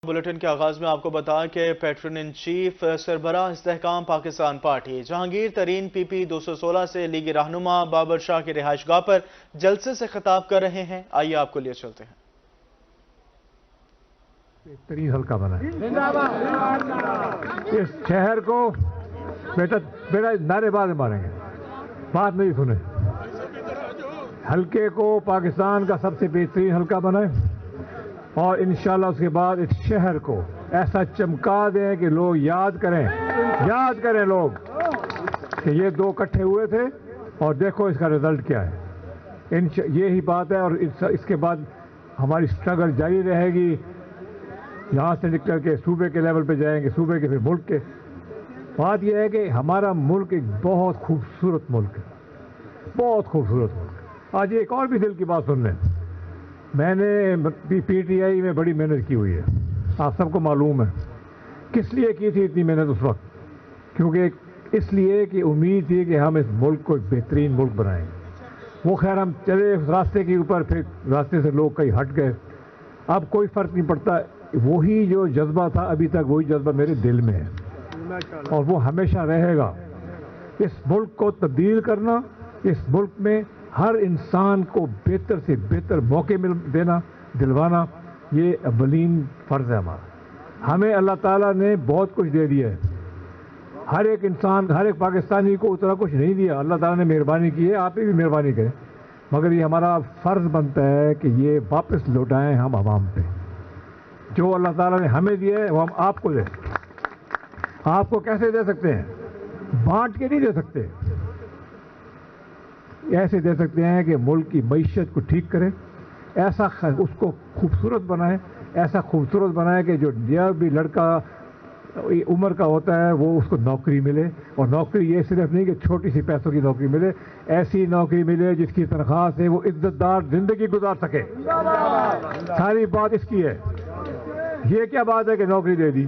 Bulletin کے آغاز میں آپ کو بتا کہ پیٹرن ان چیف سربراہ استحکام پاکستان پارٹی جہانگیر ترین پی پی 216 سے لیگی رہنما بابر شاہ کی رہائش گاہ پر جلسے سے خطاب کر رہے ہیں۔ آئیے آپ کو لیے چلتے ہیں۔ بہترین حلقہ بنا ہے اس شہر کو بیٹا نعرے باز ماریں گے، بات نہیں سنیں۔ حلقے کو پاکستان کا سب سے بہترین حلقہ بنائیں اور انشاءاللہ اس کے بعد اس شہر کو ایسا چمکا دیں کہ لوگ یاد کریں لوگ کہ یہ دو اکٹھے ہوئے تھے اور دیکھو اس کا رزلٹ کیا ہے۔ یہی بات ہے اور اس کے بعد ہماری سٹرگل جاری رہے گی۔ یہاں سے نکل کے صوبے کے لیول پہ جائیں گے، صوبے کے پھر ملک کے۔ بات یہ ہے کہ ہمارا ملک ایک بہت خوبصورت ملک ہے، بہت خوبصورت ملک ہے۔ آج ایک اور بھی دل کی بات سن لیں، میں نے پی ٹی آئی میں بڑی محنت کی ہوئی ہے، آپ سب کو معلوم ہے۔ کس لیے کی تھی اتنی محنت اس وقت؟ کیونکہ اس لیے کہ امید تھی کہ ہم اس ملک کو ایک بہترین ملک بنائیں گے۔ وہ خیر ہم چلے اس راستے کے اوپر، پھر راستے سے لوگ کہیں ہٹ گئے، اب کوئی فرق نہیں پڑتا۔ وہی جو جذبہ تھا ابھی تک وہی جذبہ میرے دل میں ہے اور وہ ہمیشہ رہے گا۔ اس ملک کو تبدیل کرنا، اس ملک میں ہر انسان کو بہتر سے بہتر موقع دلوانا، یہ اولین فرض ہے ہمارا۔ ہمیں اللہ تعالیٰ نے بہت کچھ دے دیا ہے، ہر ایک انسان، ہر ایک پاکستانی کو اتنا کچھ نہیں دیا۔ اللہ تعالیٰ نے مہربانی کی ہے، آپ بھی مہربانی کریں، مگر یہ ہمارا فرض بنتا ہے کہ یہ واپس لوٹائیں ہم عوام پہ۔ جو اللہ تعالیٰ نے ہمیں دیا ہے وہ ہم آپ کو دیں۔ آپ کو کیسے دے سکتے ہیں؟ بانٹ کے نہیں دے سکتے، ایسے دے سکتے ہیں کہ ملک کی معیشت کو ٹھیک کریں، ایسا اس کو خوبصورت بنائیں، ایسا خوبصورت بنائیں کہ جو بھی لڑکا عمر کا ہوتا ہے وہ اس کو نوکری ملے، اور نوکری یہ صرف نہیں کہ چھوٹی سی پیسوں کی نوکری ملے، ایسی نوکری ملے جس کی تنخواہ سے وہ عزت دار زندگی گزار سکے۔ ساری بات اس کی ہے۔ یہ کیا بات ہے کہ نوکری دے دی؟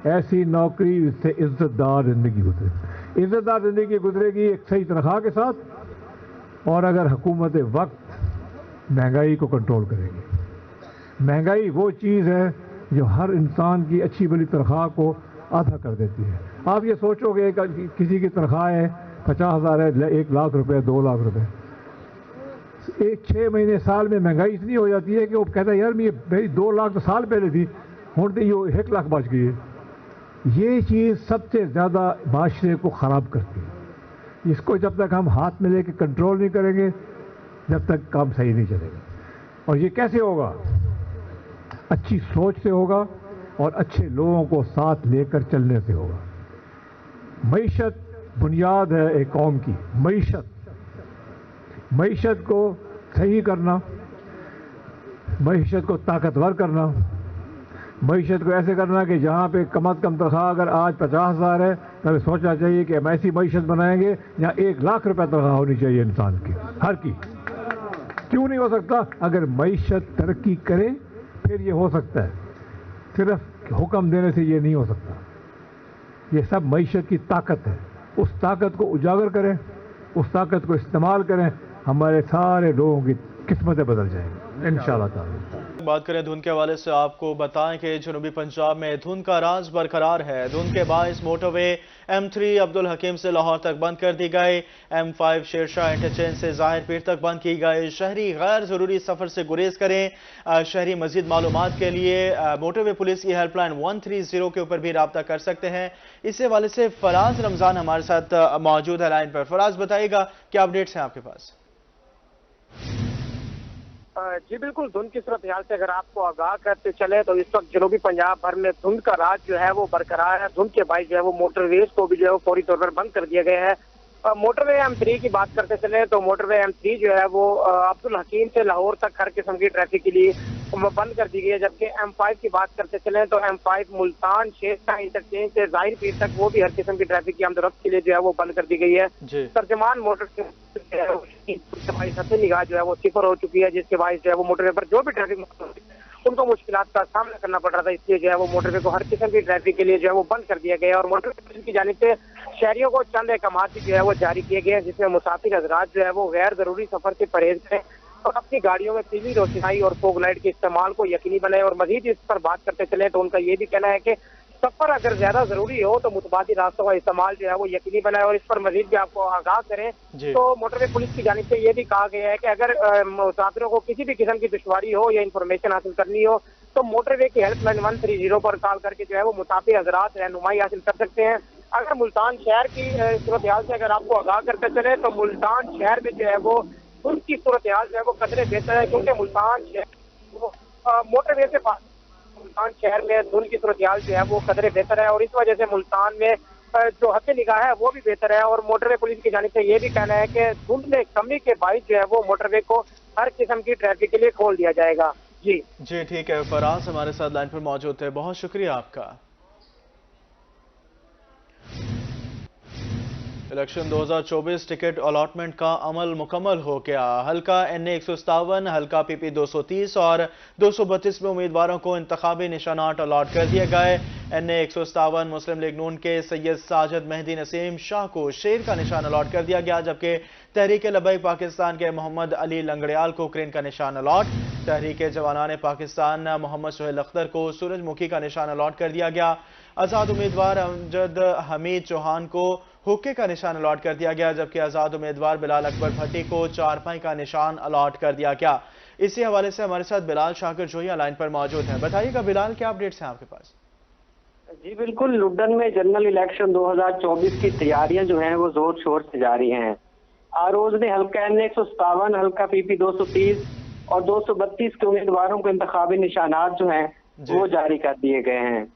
ایسی نوکری جس سے عزت دار زندگی گزرے، عزت دار زندگی گزرے گی ایک صحیح تنخواہ کے ساتھ، اور اگر حکومت وقت مہنگائی کو کنٹرول کرے گی۔ مہنگائی وہ چیز ہے جو ہر انسان کی اچھی بلی تنخواہ کو آدھا کر دیتی ہے۔ آپ یہ سوچو کہ کسی کی تنخواہ ہے 50,000 ہے، 1,00,000 روپے، 2,00,000 روپے، 6 مہینے سال میں مہنگائی اتنی ہو جاتی ہے کہ وہ کہتا ہے یار میری 2,00,000 تو سال پہلے تھی، ہوں تو یہ 1,00,000 بچ گئی ہے۔ یہ چیز سب سے زیادہ معاشرے کو خراب کرتی ہے۔ اس کو جب تک ہم ہاتھ میں لے کے کنٹرول نہیں کریں گے جب تک کام صحیح نہیں چلے گا۔ اور یہ کیسے ہوگا؟ اچھی سوچ سے ہوگا اور اچھے لوگوں کو ساتھ لے کر چلنے سے ہوگا۔ معیشت بنیاد ہے ایک قوم کی۔ معیشت کو صحیح کرنا، معیشت کو طاقتور کرنا، معیشت کو ایسے کرنا کہ جہاں پہ کم از کم تنخواہ اگر آج 50,000 ہے تو ہمیں سوچنا چاہیے کہ ہم ایسی معیشت بنائیں گے جہاں 1,00,000 روپے تنخواہ ہونی چاہیے انسان کی، ہر کی۔ کیوں نہیں ہو سکتا؟ اگر معیشت ترقی کرے پھر یہ ہو سکتا ہے، صرف حکم دینے سے یہ نہیں ہو سکتا۔ یہ سب معیشت کی طاقت ہے، اس طاقت کو اجاگر کریں، اس طاقت کو استعمال کریں، ہمارے سارے لوگوں کی قسمتیں بدل جائیں گی انشاءاللہ تعالی۔ بات کریں دھند کے حوالے سے، آپ کو بتائیں کہ جنوبی پنجاب میں دھند کا راز برقرار ہے۔ دھند کے باعث موٹر وے M3 عبدالحکیم سے لاہور تک بند کر دی گئی، M5 شیرشاہ انٹرچینج سے ظاہر پیر تک بند کی گئی۔ شہری غیر ضروری سفر سے گریز کریں۔ شہری مزید معلومات کے لیے موٹر وے پولیس کی ہیلپ لائن 130 کے اوپر بھی رابطہ کر سکتے ہیں۔ اس حوالے سے فراز رمضان ہمارے ساتھ موجود ہے لائن پر۔ فراز بتائیے گا کیا اپڈیٹس ہیں آپ کے پاس؟ جی بالکل، دھند کی صورتحال سے اگر آپ کو آگاہ کرتے چلے تو اس وقت جنوبی پنجاب بھر میں دھند کا راز جو ہے وہ برقرار ہے۔ دھند کے باعث جو ہے وہ موٹر ویز کو بھی جو ہے فوری طور پر بند کر دیا گیا ہے۔ موٹر وے M3 کی بات کرتے چلے تو موٹر وے M3 جو ہے وہ عبدالحکیم سے لاہور تک ہر قسم کی ٹریفک کے لیے بند کر دی گئی ہے، جبکہ M5 کی بات کرتے چلیں تو M5 ملتان شیرشاہ انٹرچینج سے ظاہر پیر تک وہ بھی ہر قسم کی ٹریفک کی آمد و رفت کے لیے جو ہے وہ بند کر دی گئی ہے۔ ترجمان موٹر نگاہ جو ہے وہ صفر ہو چکی ہے، جس کے باعث جو ہے وہ موٹر وے پر جو بھی ٹریفک ان کو مشکلات کا سامنا کرنا پڑ رہا تھا، اس لیے جو ہے وہ موٹر وے کو ہر قسم کی ٹریفک کے لیے جو ہے وہ بند کر دیا گیا ہے۔ اور موٹر وے کی جانب سے شہریوں کو چند احکامات جو ہے وہ جاری کیے گئے ہیں، جس میں مسافر حضرات جو ہے وہ غیر ضروری سفر سے پرہیز کریں، और अपनी गाड़ियों में पीली रोशनाई और फोग लाइट के इस्तेमाल को यकीनी बनाए। और मजीद इस पर बात करते चले तो उनका ये भी कहना है कि सफर अगर ज्यादा जरूरी हो तो मुतबादी रास्तों का इस्तेमाल जो है वो यकीनी बनाए। और इस पर मजीद भी आपको आगाह करें तो मोटरवे पुलिस की जानिब से ये भी कहा गया है कि अगर मुसाफिरों को किसी भी किस्म की दुश्वारी हो या इंफॉर्मेशन हासिल करनी हो तो मोटरवे की हेल्पलाइन 130 पर कॉल करके जो है वो मुसाफिर हजरात रहनुमाई हासिल कर सकते हैं। अगर मुल्तान शहर की सूरत हाल से अगर आपको आगाह करते चले तो मुल्तान शहर में जो है वो उसकी सूरत हाल जो है वो कदरे बेहतर है, क्योंकि मुल्तान शहर मोटरवे से मुल्तान शहर में धुंध की सूरत हाल जो है वो कदरे बेहतर है और इस वजह से मुल्तान में जो हद निगाह है वो भी बेहतर है। और मोटरवे पुलिस की जानिब से ये भी कहना है कि धुंध में कमी के बाइस जो है वो मोटरवे को हर किस्म की ट्रैफिक के लिए खोल दिया जाएगा। जी ठीक है, फराज हमारे साथ लाइन पर मौजूद थे, बहुत शुक्रिया आपका। इलेक्शन 2024 टिकट अलॉटमेंट का अमल मुकम्मल हो गया। हल्का NA 157, हल्का PP 230 और 232 में उम्मीदवारों को इंतखाबी निशानात अलॉट कर दिए गए। NA 157 मुस्लिम लीग नून के सैयद साजिद मेहदी नसीम शाह को शेर का निशान अलॉट कर दिया गया, जबकि तहरीक लबैक पाकिस्तान के मोहम्मद अली लंगड़ियाल को क्रेन का निशान अलॉट। तहरीक जवानान पाकिस्तान मोहम्मद सुहेल अख्तर को सूरजमुखी का निशान अलॉट कर दिया गया। आज़ाद उम्मीदवार अमजद हमीद चौहान को हुक्के का निशान अलॉट कर दिया गया, जबकि आज़ाद उम्मीदवार बिलाल अकबर भट्टी को चारपाई का निशान अलॉट कर दिया गया। इसी हवाले से हमारे साथ बिलाल शाकिर जोया लाइन पर मौजूद हैं। बताइएगा बिलाल, क्या अपडेट्स हैं आपके पास? जी बिल्कुल, लुड्डन में जनरल इलेक्शन 2024 की तैयारियां जो हैं वो जोर शोर से जारी हैं। आरोज ने हल्का NA 157, हल्का PP 230 और 232 के उम्मीदवारों को इंतखाबी निशानात जो हैं वो जारी कर दिए गए हैं।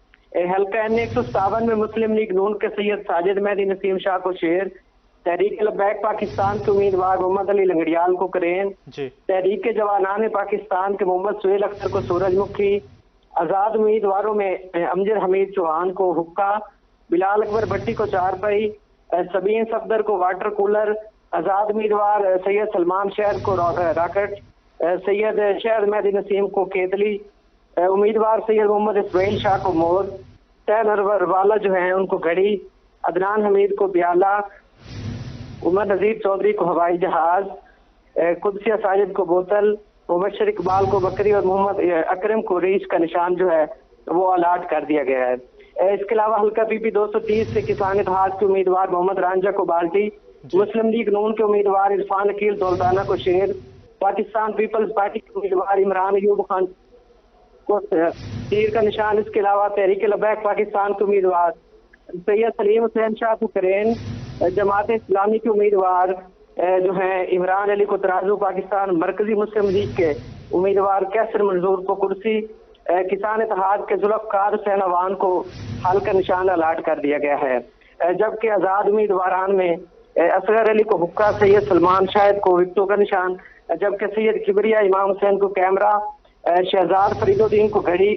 हल्का NA 157 में मुस्लिम लीग नून के सैयद साजिद मेहदी नसीम शाह को शेर, तहरीक लबैक पाकिस्तान के उम्मीदवार मोहम्मद अली लंगड़ियाल को करेन, तहरीक जवानान पाकिस्तान के मोहम्मद सुहेल अख्तर को सूरजमुखी, आजाद उम्मीदवारों में अमजद हमीद चौहान को हुक्का, बिलाल अकबर भट्टी को चारपाई, सबीन सफदर को वाटर कूलर, आजाद उम्मीदवार सैयद सलमान शहर को रॉकेट, सैयद शहर मेहदी नसीम को केतली, उम्मीदवार सैयद मोहम्मद इस्माइल शाह को मोर, तैन वाला जो है उनको घड़ी, अदनान हमीद को प्याला, उमर नजीर चौधरी को हवाई जहाज, कुदसिया साजिद को बोतल, मुबशर इकबाल को बकरी और मोहम्मद अकरम को रीछ का निशान जो है वो अलॉट कर दिया गया है। इसके अलावा हल्का PP 230 से किसान इत्तेहाद के उम्मीदवार मोहम्मद रांझा को बाल्टी, मुस्लिम लीग नून के उम्मीदवार इरफान अकील दौलताना को शेर, पाकिस्तान पीपल्स पार्टी के उम्मीदवार इमरान अयूब खान को तीर का निशान। इसके अलावा तहरीक लबैक पाकिस्तान के उम्मीदवार सैयद सलीम हुसैन शाह को करेन, जमात इस्लामी के उम्मीदवार जो हैं इमरान अली को तराजू, पाकिस्तान मरकजी मुस्लिम लीग के उम्मीदवार कैसर मंजूर को कुर्सी, किसान इत्तेहाद के जुल्फकार हुसैन अवान को हाल का निशान अलॉट कर दिया गया है। जबकि आजाद उम्मीदवारान में असगर अली को हुक्का, सैयद सलमान शाहिद को विक्टो का निशान, जबकि सैयद किबरिया इमाम हुसैन को कैमरा, शहजाद फरीदुद्दीन को घड़ी,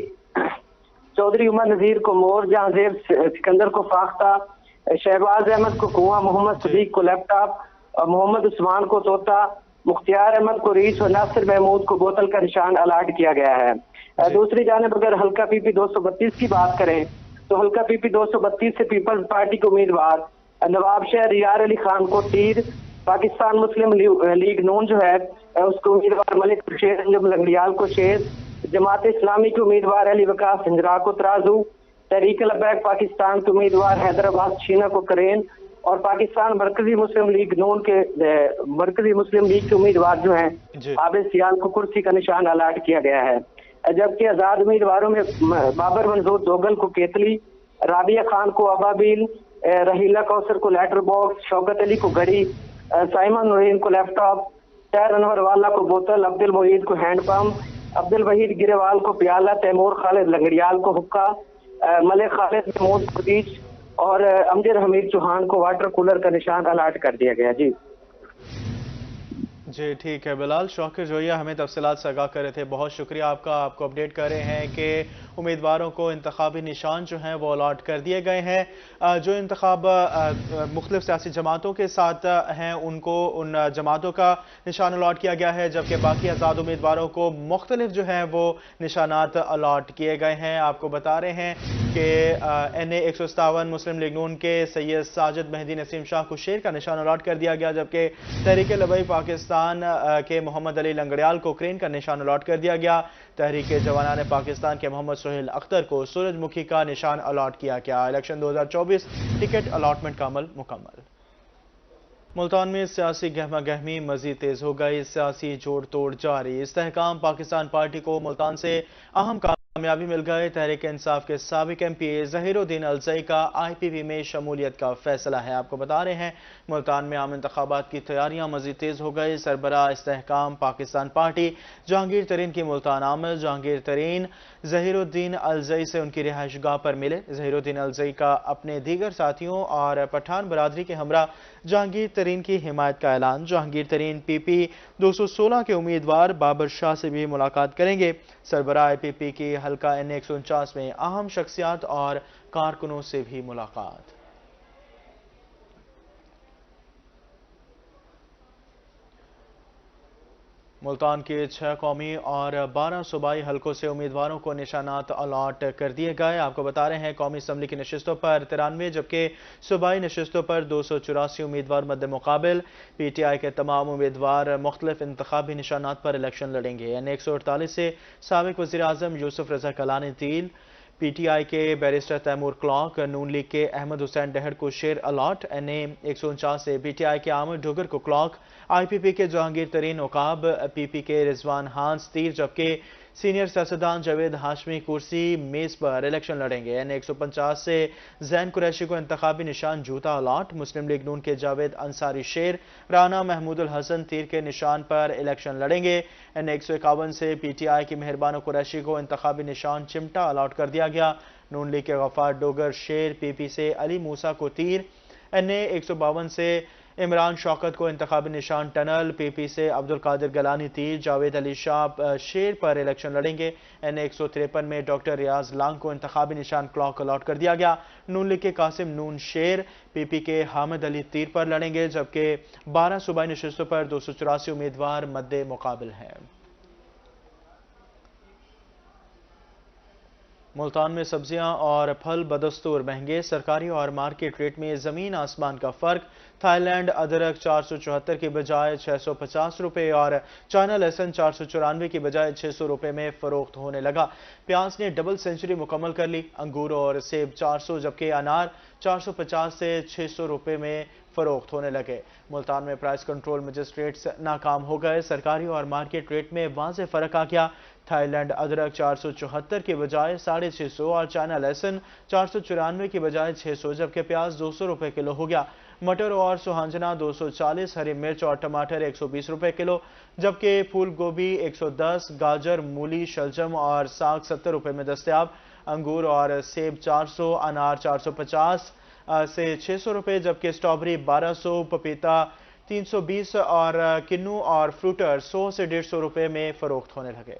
चौधरी उमर नजीर को मोर, जहांजेब सिकंदर को फाख्ता, शहबाज अहमद को कुआं, मोहम्मद सदीक को लैपटॉप, मोहम्मद उस्मान को तोता, मुख्तियार अहमद को रीछ और नासिर महमूद को बोतल का निशान अलॉट किया गया है। दूसरी जानिब अगर हल्का PP 232 की बात करें तो हल्का PP 232 से पीपल्स पार्टी के उम्मीदवार नवाब शहर रियार अली खान को तीर, पाकिस्तान मुस्लिम लीग नून जो है उसके उम्मीदवार मलिक शेर अंजुम लंगड़ियाल को शेर, जमात इस्लामी के उम्मीदवार अली वकास हिंजरा को तराजू, तहरीक लबैक पाकिस्तान के उम्मीदवार हैदराबाद शीना को करेन और पाकिस्तान मरकजी मुस्लिम लीग नून के मरकजी मुस्लिम लीग के उम्मीदवार जो हैं आबिद सियाल को कुर्सी का निशान अलॉट किया गया है। जबकि आजाद उम्मीदवारों में बाबर मंजूर दोगल को केतली, राबिया खान को अबाबील, रहीला कौसर को लेटर बॉक्स, शौकत अली को घड़ी, साइमन नूरीन को लैपटॉप, तैर अनवर वाला को बोतल, अब्दुल मोहीद को हैंडपम्प, अब्दुल वहीद गिरेवाल को प्याला, तैमूर खालिद लंगड़ियाल को हुक्का, मलिक खालिद महमूद को रीछ और अमजद हमीद चौहान को वाटर कूलर का निशान अलॉट कर दिया गया। जी ठीक है बिलाल शाकिर जोया हमें तफसीलात से आगाह कर रहे थे, बहुत शुक्रिया आपका। आपको अपडेट कर रहे हैं कि उम्मीदवारों को इंतखाबी निशान जो हैं वो अलॉट कर दिए गए हैं। जो इंतखाब मुख्तलिफ सियासी जमातों के साथ हैं उनको उन जमातों का निशान अलॉट किया गया है, जबकि बाकी आज़ाद उम्मीदवारों को मुख्तलिफ जो हैं वो निशानात अलॉट किए गए हैं। आपको बता रहे हैं जबकि NA 157 मुस्लिम लीग नून के सैयद साजिद मेहदी नसीम शाह को शेर का निशान अलॉट कर दिया गया, जबकि तहरीक लबई पाकिस्तान के मोहम्मद अली लंगड़ियाल को क्रेन का निशान अलॉट कर दिया गया। तहरीक जवानान पाकिस्तान के मोहम्मद सोहेल अख्तर को सूरजमुखी का निशान अलॉट किया गया। इलेक्शन 2024 टिकट अलॉटमेंट का अमल मुकम्मल। मुल्तान में सियासी गहमा गहमी मजीद तेज हो गई, सियासी जोड़ तोड़ जारी। इस्तेहकाम पाकिस्तान पार्टी को मुल्तान से अहम कामयाबी मिल गई। तहरीक इंसाफ के साबिक MP ज़हीरुद्दीन अलज़ई का IPP में शमूलियत का फैसला है। आपको बता रहे हैं मुल्तान में आम इंतखाबात की तैयारियां मजीद तेज हो गई। सरबराह इस्तेहकाम पाकिस्तान पार्टी जहांगीर तरीन की मुल्तान आमद। जहांगीर तरीन ज़हीरुद्दीन अलज़ई से उनकी रिहाइश गाह पर मिले। ज़हीरुद्दीन अलज़ई का अपने दीगर साथियों और पठान बरादरी के हमरा जहांगीर तरीन की हिमायत का ऐलान। जहांगीर तरीन PP 216 के उम्मीदवार बाबर शाह से भी मुलाकात करेंगे। सरबराह IPP की हल्का NA 149 में अहम शख्सियात और कारकुनों से भी मुलाकात। मुल्तान के 6 कौमी और 12 सूबाई हलकों से उम्मीदवारों को निशानात अलॉट कर दिए गए। आपको बता रहे हैं कौमी असम्बली की नशिस्तों पर 93 जबकि सूबाई नशिस्तों पर 284 उम्मीदवार मद्द मुकाबिल। PTI के तमाम उम्मीदवार मुख्तलिफ इंतखाबी निशानात पर इलेक्शन लड़ेंगे। NA 148 से साबिक वज़ीर आज़म यूसुफ रज़ा कलानी तील, PTI के बैरिस्टर तैमूर क्लॉक, नून लीग के अहमद हुसैन डहर को शेर अलॉट। NA 149 से PTI के आमिर डोगर को क्लॉक, IPP के जहांगीर तरीन उकाब, PP के रिजवान हांस तीर, जबकि सीनियर सियासतदान जावेद हाशमी कुर्सी मेज पर इलेक्शन लड़ेंगे। NA 150 से जैन कुरैशी को इंतखाबी निशान जूता अलॉट। मुस्लिम लीग नून के जावेद अंसारी शेर, राना महमूदुल हसन तीर के निशान पर इलेक्शन लड़ेंगे। NA 151 से PTI की मेहरबान कुरैशी को इंतखाबी निशान चिमटा अलॉट कर दिया गया। नून लीग के गफ्फार डोगर शेर, PP से अली मूसा को तीर। NA 152 से इमरान शौकत को इंतखाबी निशान टनल, PP से अब्दुल कादिर गलानी तीर, जावेद अली शाह शेर पर इलेक्शन लड़ेंगे। NA 153 में डॉक्टर रियाज लांग को इंतखाबी निशान क्लॉक अलॉट कर दिया गया। नून लीग के कासिम नून शेर, PP के हामिद अली तीर पर लड़ेंगे, जबकि 12 सूबाई नशिस्तों पर 284 उम्मीदवार मद्दे मुकाबिल हैं। मुल्तान में सब्जियां और फल बदस्तूर महंगे, सरकारी और मार्केट रेट में जमीन आसमान का फर्क। थाईलैंड अदरक 474 की बजाय 650 रुपये और चाइना लहसुन 494 की बजाय 600 रुपये में फरोख्त होने लगा। प्याज ने डबल सेंचुरी मुकम्मल कर ली। अंगूर और सेब 400 जबकि अनार 450 से 600 रुपये में फरोख्त होने लगे। मुल्तान में प्राइस कंट्रोल मजिस्ट्रेट्स नाकाम हो गए। सरकारी और मार्केट रेट में वाज़े फर्क आ गया। थाईलैंड अदरक 474 की बजाय 650 और चाइना लहसुन 494 की बजाय 600 जबकि प्याज 200 रुपये किलो हो गया। मटर और सुहांजना 240, हरी मिर्च और टमाटर 120 रुपये किलो, जबकि फूल गोभी 110, गाजर, मूली, शलजम और साग 70 रुपये में दस्तयाब। अंगूर और सेब 400, अनार 450 से 600 रुपये, जबकि स्ट्रॉबेरी 1200, पपीता 320 और किन्नू और फ्रूटर 100 से 150 रुपये में फरोख्त होने लगे।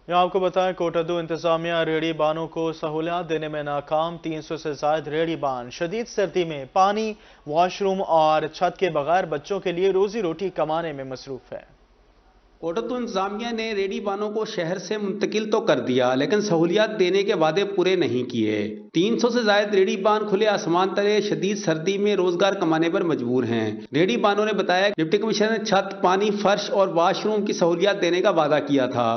यहाँ आपको बताएं कोटद्दू इंतजामिया रेहड़ी बानों को सहूलियात देने में नाकाम। 300 से ज्यादा रेहड़ी बान शदीद सर्दी में पानी, वॉशरूम और छत के बगैर बच्चों के लिए रोजी रोटी कमाने में मसरूफ है। कोटद्दू इंतजामिया ने रेहड़ी बानों को शहर से मुंतकिल तो कर दिया, लेकिन सहूलियात देने के वादे पूरे नहीं किए। 300 से ज्यादा रेहड़ी बान खुले आसमान तले शदीद सर्दी में रोजगार कमाने पर मजबूर हैं। रेहड़ी बानों ने बताया डिप्टी कमिश्नर ने छत, पानी, फर्श और वॉशरूम की सहूलियात देने का वादा किया था।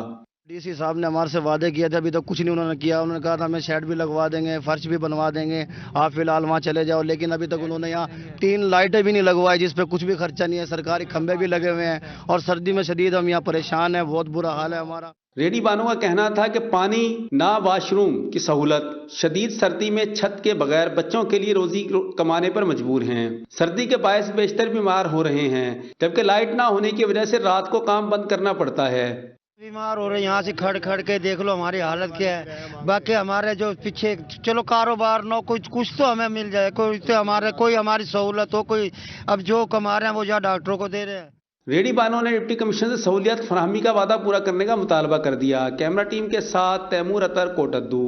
DC साहब ने हमारे से वादे किए थे, अभी तक कुछ नहीं उन्होंने किया। उन्होंने कहा था हमें शेड भी लगवा देंगे, फर्श भी बनवा देंगे, आप फिलहाल वहाँ चले जाओ, लेकिन अभी तक उन्होंने यहाँ 3 लाइटें भी नहीं लगवाई जिस पे कुछ भी खर्चा नहीं है। सरकारी खंभे भी लगे हुए हैं और सर्दी में शदीद हम यहाँ परेशान हैं, बहुत बुरा हाल है हमारा। रेहड़ी बानों का कहना था कि पानी ना वॉशरूम की सहूलत, शदीद सर्दी में छत के बगैर बच्चों के लिए रोजी कमाने पर मजबूर हैं। सर्दी के बायस बेशतर बीमार हो रहे हैं, जबकि लाइट ना होने की वजह से रात को काम बंद करना पड़ता है। बीमार हो रहे हैं, यहाँ से खड़ खड़ के देख लो हमारी हालत क्या है। बाकी हमारे जो पीछे चलो कारोबार नो कुछ तो हमें मिल जाए, कोई हमारी सहूलत हो, कोई अब जो कमा रहे हैं वो जा डॉक्टरों को दे रहे हैं। रेहड़ी बानों ने डिप्टी कमिश्नर से सहूलियत फराहमी का वादा पूरा करने का मुतालबा कर दिया। कैमरा टीम के साथ तैमूर अतर, कोटद्दू।